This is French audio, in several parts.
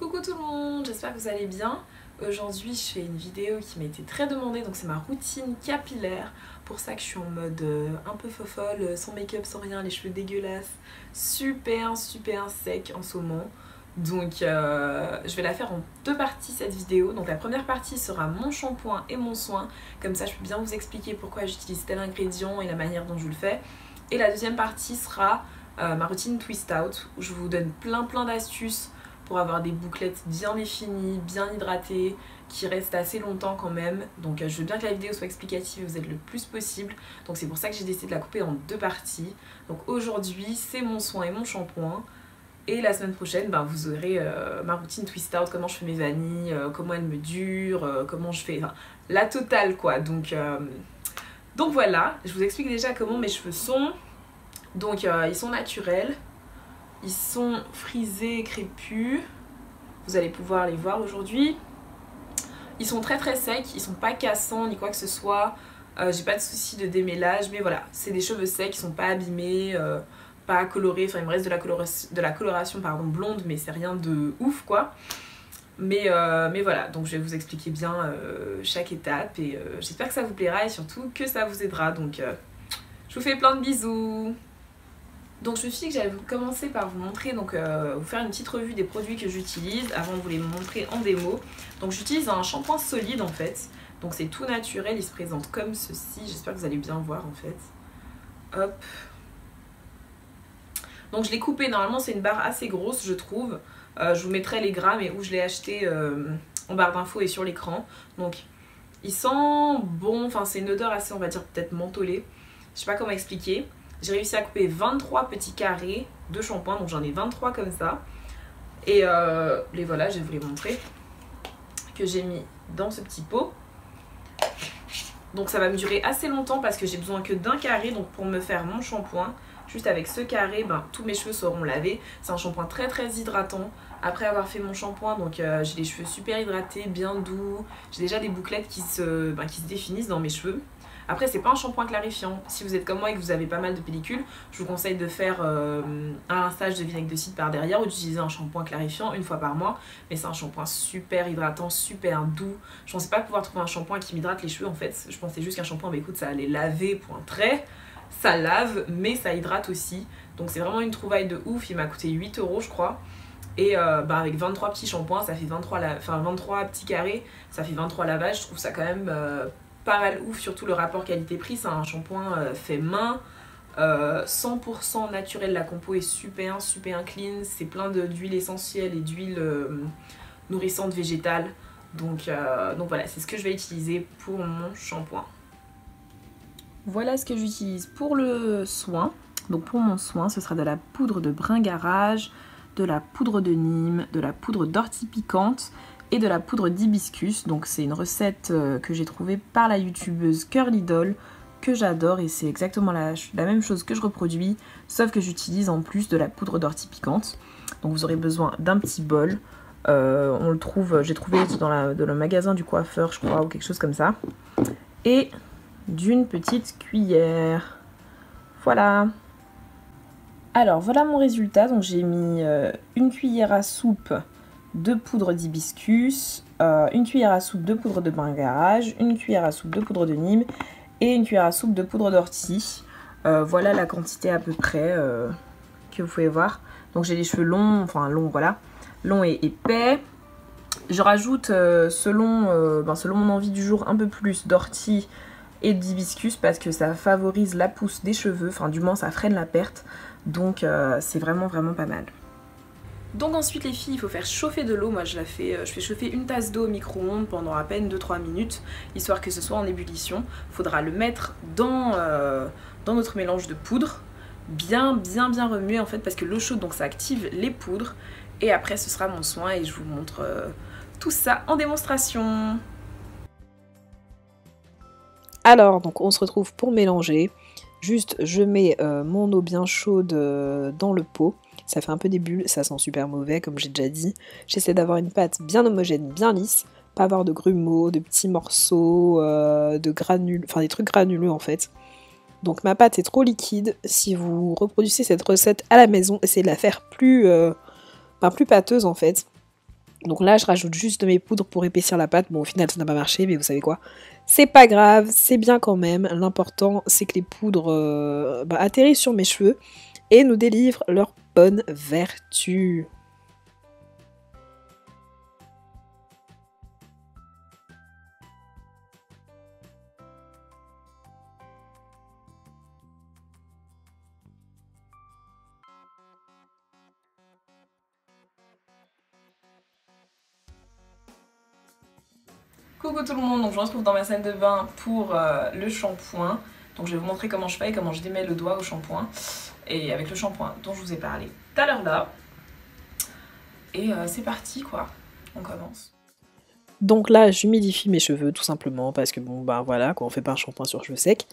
Coucou tout le monde, j'espère que vous allez bien. Aujourd'hui je fais une vidéo qui m'a été très demandée, donc c'est ma routine capillaire. Pour ça que je suis en mode un peu fofolle, sans make-up, sans rien, les cheveux dégueulasses, super sec en ce moment. Donc je vais la faire en deux parties cette vidéo. Donc la première partie sera mon shampoing et mon soin, comme ça je peux bien vous expliquer pourquoi j'utilise tel ingrédient et la manière dont je le fais. Et la deuxième partie sera ma routine twist out, où je vous donne plein d'astuces pour avoir des bouclettes bien définies, bien hydratées, qui restent assez longtemps quand même. Donc je veux bien que la vidéo soit explicative et vous êtes le plus possible. Donc c'est pour ça que j'ai décidé de la couper en deux parties. Donc aujourd'hui c'est mon soin et mon shampoing. Et la semaine prochaine, vous aurez ma routine twist out, comment je fais mes vanilles, comment elles me durent, comment je fais... Enfin, la totale quoi. Donc voilà, je vous explique déjà comment mes cheveux sont. Donc ils sont naturels. Ils sont frisés, crépus. Vous allez pouvoir les voir aujourd'hui. Ils sont très secs, ils sont pas cassants ni quoi que ce soit. J'ai pas de soucis de démêlage, mais voilà, c'est des cheveux secs, ils sont pas abîmés, pas colorés. Enfin, il me reste de la coloration pardon, blonde, mais c'est rien de ouf quoi. Mais voilà, donc je vais vous expliquer bien chaque étape et j'espère que ça vous plaira et surtout que ça vous aidera. Donc je vous fais plein de bisous. Donc je me suis dit que j'allais commencer par vous montrer, vous faire une petite revue des produits que j'utilise avant de vous les montrer en démo. Donc j'utilise un shampoing solide en fait, donc c'est tout naturel, il se présente comme ceci, j'espère que vous allez bien voir en fait. Hop. Donc je l'ai coupé, normalement c'est une barre assez grosse je trouve, je vous mettrai les grammes et où je l'ai acheté en barre d'infos et sur l'écran. Donc il sent bon, enfin c'est une odeur assez on va dire peut-être mentholée, je sais pas comment expliquer. J'ai réussi à couper 23 petits carrés de shampoing, donc j'en ai 23 comme ça. Et les voilà, je vais vous les montrer, que j'ai mis dans ce petit pot. Donc ça va me durer assez longtemps parce que j'ai besoin que d'un carré. Donc pour me faire mon shampoing, juste avec ce carré, tous mes cheveux seront lavés. C'est un shampoing très hydratant. Après avoir fait mon shampoing, donc j'ai les cheveux super hydratés, bien doux. J'ai déjà des bouclettes qui se définissent dans mes cheveux. Après c'est pas un shampoing clarifiant, si vous êtes comme moi et que vous avez pas mal de pellicules, je vous conseille de faire un rinçage de vinaigre de cidre par derrière ou d'utiliser un shampoing clarifiant une fois par mois. Mais c'est un shampoing super hydratant, super doux. Je pensais pas pouvoir trouver un shampoing qui m'hydrate les cheveux en fait, je pensais juste qu'un shampoing, écoute, ça allait laver pour un trait. Ça lave mais ça hydrate aussi, donc c'est vraiment une trouvaille de ouf, il m'a coûté 8 € je crois. Et avec 23 petits shampoings, ça fait 23 petits carrés, ça fait 23 lavages, je trouve ça quand même... pas mal ouf, surtout le rapport qualité-prix. C'est un shampoing fait main, 100% naturel, la compo est super clean, c'est plein d'huiles essentielles et d'huiles nourrissantes végétales. Donc voilà, c'est ce que je vais utiliser pour mon shampoing. Voilà ce que j'utilise pour le soin. Donc pour mon soin, ce sera de la poudre de bringarage, de la poudre de Nîmes, de la poudre d'ortie piquante et de la poudre d'hibiscus. Donc c'est une recette que j'ai trouvée par la youtubeuse Curly Doll, que j'adore, et c'est exactement la même chose que je reproduis, sauf que j'utilise en plus de la poudre d'ortie piquante. Donc vous aurez besoin d'un petit bol, on le trouve, j'ai trouvé dans le magasin du coiffeur je crois, ou quelque chose comme ça, et d'une petite cuillère. Voilà. Alors voilà mon résultat, donc j'ai mis une cuillère à soupe de poudre d'hibiscus, une cuillère à soupe de poudre de bringarage, une cuillère à soupe de poudre de Nîmes et une cuillère à soupe de poudre d'ortie. Voilà la quantité à peu près que vous pouvez voir. Donc j'ai les cheveux longs, enfin longs voilà, longs et épais. Je rajoute selon mon envie du jour un peu plus d'ortie et d'hibiscus parce que ça favorise la pousse des cheveux, enfin du moins ça freine la perte. Donc c'est vraiment pas mal. Donc ensuite les filles, il faut faire chauffer de l'eau. Moi je fais chauffer une tasse d'eau au micro-ondes pendant à peine 2-3 minutes, histoire que ce soit en ébullition. Il faudra le mettre dans notre mélange de poudre, bien remuer en fait, parce que l'eau chaude donc ça active les poudres. Et après ce sera mon soin et je vous montre tout ça en démonstration. Alors donc on se retrouve pour mélanger. Juste je mets mon eau bien chaude dans le pot. Ça fait un peu des bulles, ça sent super mauvais comme j'ai déjà dit. J'essaie d'avoir une pâte bien homogène, bien lisse, pas avoir de grumeaux, de petits morceaux, de granules, enfin des trucs granuleux en fait. Donc ma pâte est trop liquide. Si vous reproduisez cette recette à la maison, essayez de la faire plus pâteuse en fait. Donc là, je rajoute juste de mes poudres pour épaissir la pâte. Bon, au final, ça n'a pas marché, mais vous savez quoi? C'est pas grave, c'est bien quand même. L'important, c'est que les poudres atterrissent sur mes cheveux et nous délivrent leur bonne vertu. Coucou tout le monde, donc je me retrouve dans ma salle de bain pour le shampoing. Donc je vais vous montrer comment je fais et comment je démêle le doigt au shampoing. Et avec le shampoing dont je vous ai parlé tout à l'heure là. Et c'est parti quoi, on commence. Donc là, j'humidifie mes cheveux tout simplement parce que bon, bah voilà, quand on fait pas un shampoing sur cheveux secs.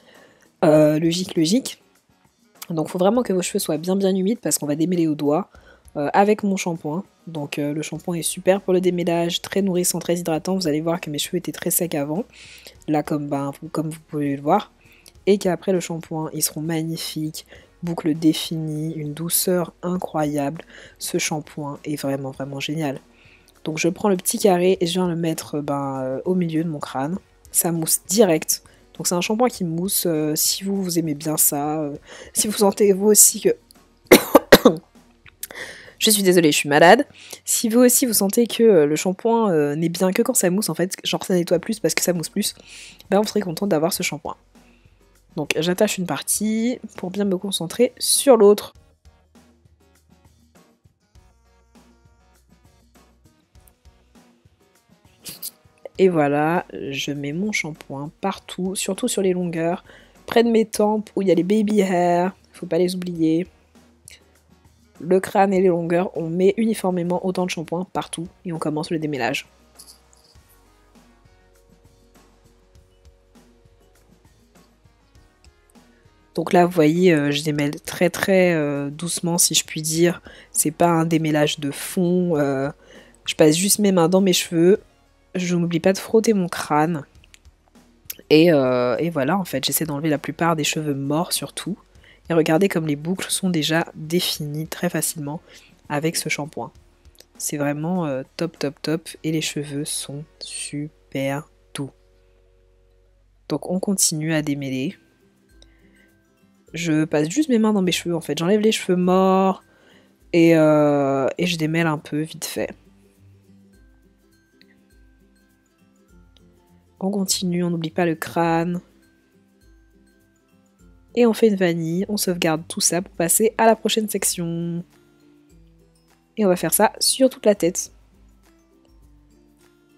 Logique, logique. Donc il faut vraiment que vos cheveux soient bien humides parce qu'on va démêler au doigt avec mon shampoing. Donc le shampoing est super pour le démêlage, très nourrissant, très hydratant. Vous allez voir que mes cheveux étaient très secs avant, là comme vous pouvez le voir. Et qu'après le shampoing, ils seront magnifiques, boucle définie, une douceur incroyable. Ce shampoing est vraiment génial. Donc je prends le petit carré et je viens le mettre au milieu de mon crâne. Ça mousse direct. Donc c'est un shampoing qui mousse, si vous aimez bien ça, si vous sentez vous aussi que... Je suis désolée, je suis malade. Si vous aussi vous sentez que le shampoing n'est bien que quand ça mousse, en fait, genre ça nettoie plus parce que ça mousse plus, ben vous serez content d'avoir ce shampoing. Donc j'attache une partie pour bien me concentrer sur l'autre. Et voilà, je mets mon shampoing partout, surtout sur les longueurs, près de mes tempes où il y a les baby hairs, faut pas les oublier. Le crâne et les longueurs, on met uniformément autant de shampoing partout et on commence le démêlage. Donc là, vous voyez, je démêle très doucement, si je puis dire. C'est pas un démêlage de fond. Je passe juste mes mains dans mes cheveux. Je n'oublie pas de frotter mon crâne. Et voilà, en fait, j'essaie d'enlever la plupart des cheveux morts surtout. Et regardez comme les boucles sont déjà définies très facilement avec ce shampoing. C'est vraiment top. Et les cheveux sont super doux. Donc on continue à démêler. Je passe juste mes mains dans mes cheveux en fait. J'enlève les cheveux morts et je démêle un peu vite fait. On continue, on n'oublie pas le crâne. Et on fait une vanille, on sauvegarde tout ça pour passer à la prochaine section. Et on va faire ça sur toute la tête.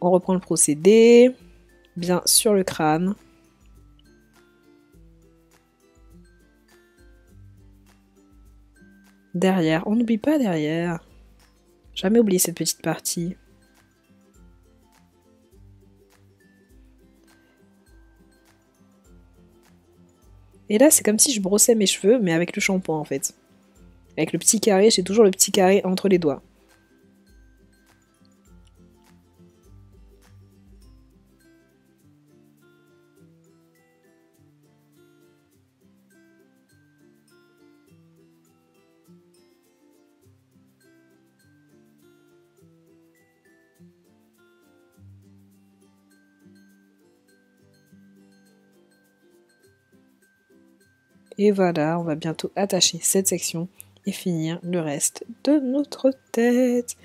On reprend le procédé, bien sur le crâne. Derrière, on n'oublie pas derrière. Jamais oublier cette petite partie. Et là, c'est comme si je brossais mes cheveux, mais avec le shampoing en fait. Avec le petit carré, j'ai toujours le petit carré entre les doigts. Et voilà, on va bientôt attacher cette section et finir le reste de notre tête.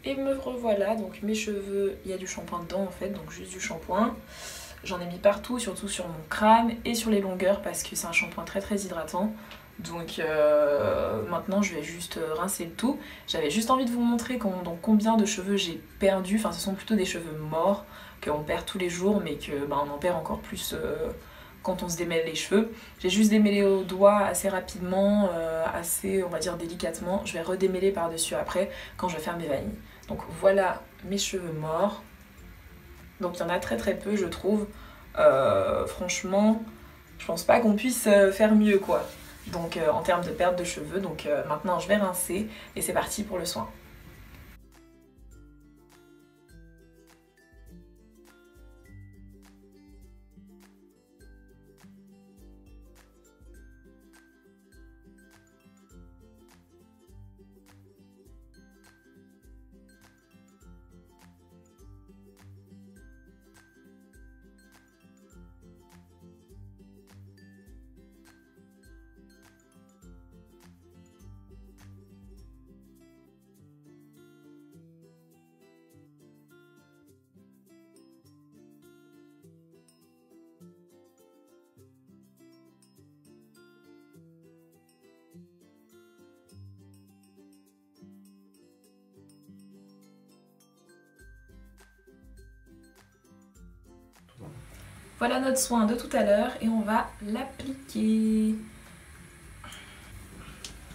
Et me revoilà, donc mes cheveux, il y a du shampoing dedans en fait, donc juste du shampoing. J'en ai mis partout, surtout sur mon crâne et sur les longueurs parce que c'est un shampoing très hydratant. Donc maintenant je vais juste rincer le tout. J'avais juste envie de vous montrer combien de cheveux j'ai perdu. Enfin ce sont plutôt des cheveux morts qu'on perd tous les jours mais que on en perd encore plus quand on se démêle les cheveux. J'ai juste démêlé au doigt assez rapidement, assez on va dire délicatement. Je vais redémêler par dessus après quand je vais faire mes vanilles. Donc voilà mes cheveux morts. Donc il y en a très peu je trouve. Franchement je pense pas qu'on puisse faire mieux quoi. Donc en termes de perte de cheveux, donc maintenant je vais rincer et c'est parti pour le soin. Voilà notre soin de tout à l'heure et on va l'appliquer.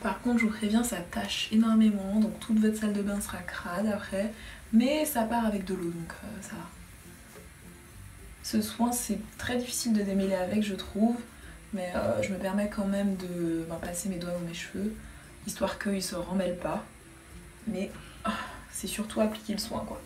Par contre je vous préviens, ça tâche énormément, donc toute votre salle de bain sera crade après, mais ça part avec de l'eau donc ça va. Ce soin c'est très difficile de démêler avec je trouve, mais je me permets quand même de passer mes doigts dans mes cheveux, histoire qu'ils se remêlent pas, mais c'est surtout appliquer le soin quoi.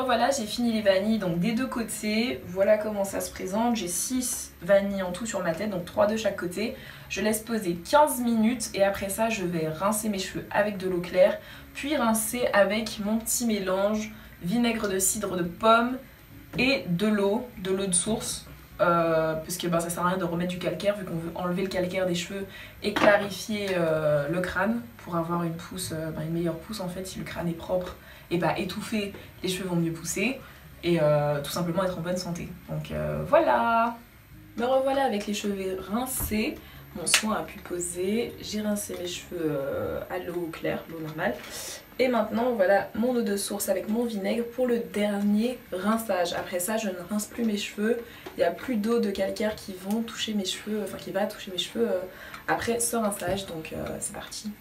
Voilà, j'ai fini les vanilles donc des deux côtés, voilà comment ça se présente, j'ai 6 vanilles en tout sur ma tête, donc 3 de chaque côté. Je laisse poser 15 minutes et après ça je vais rincer mes cheveux avec de l'eau claire, puis rincer avec mon petit mélange vinaigre de cidre de pomme et de l'eau de source. Parce que ça sert à rien de remettre du calcaire vu qu'on veut enlever le calcaire des cheveux et clarifier le crâne pour avoir une pousse, une meilleure pousse en fait si le crâne est propre et étouffé, les cheveux vont mieux pousser et tout simplement être en bonne santé. Donc voilà. Me revoilà avec les cheveux rincés, mon soin a pu poser, j'ai rincé mes cheveux à l'eau claire, l'eau normale. Et maintenant voilà mon eau de source avec mon vinaigre pour le dernier rinçage. Après ça je ne rince plus mes cheveux, il n'y a plus d'eau de calcaire qui vont toucher mes cheveux, qui va toucher mes cheveux après ce rinçage. Donc c'est parti.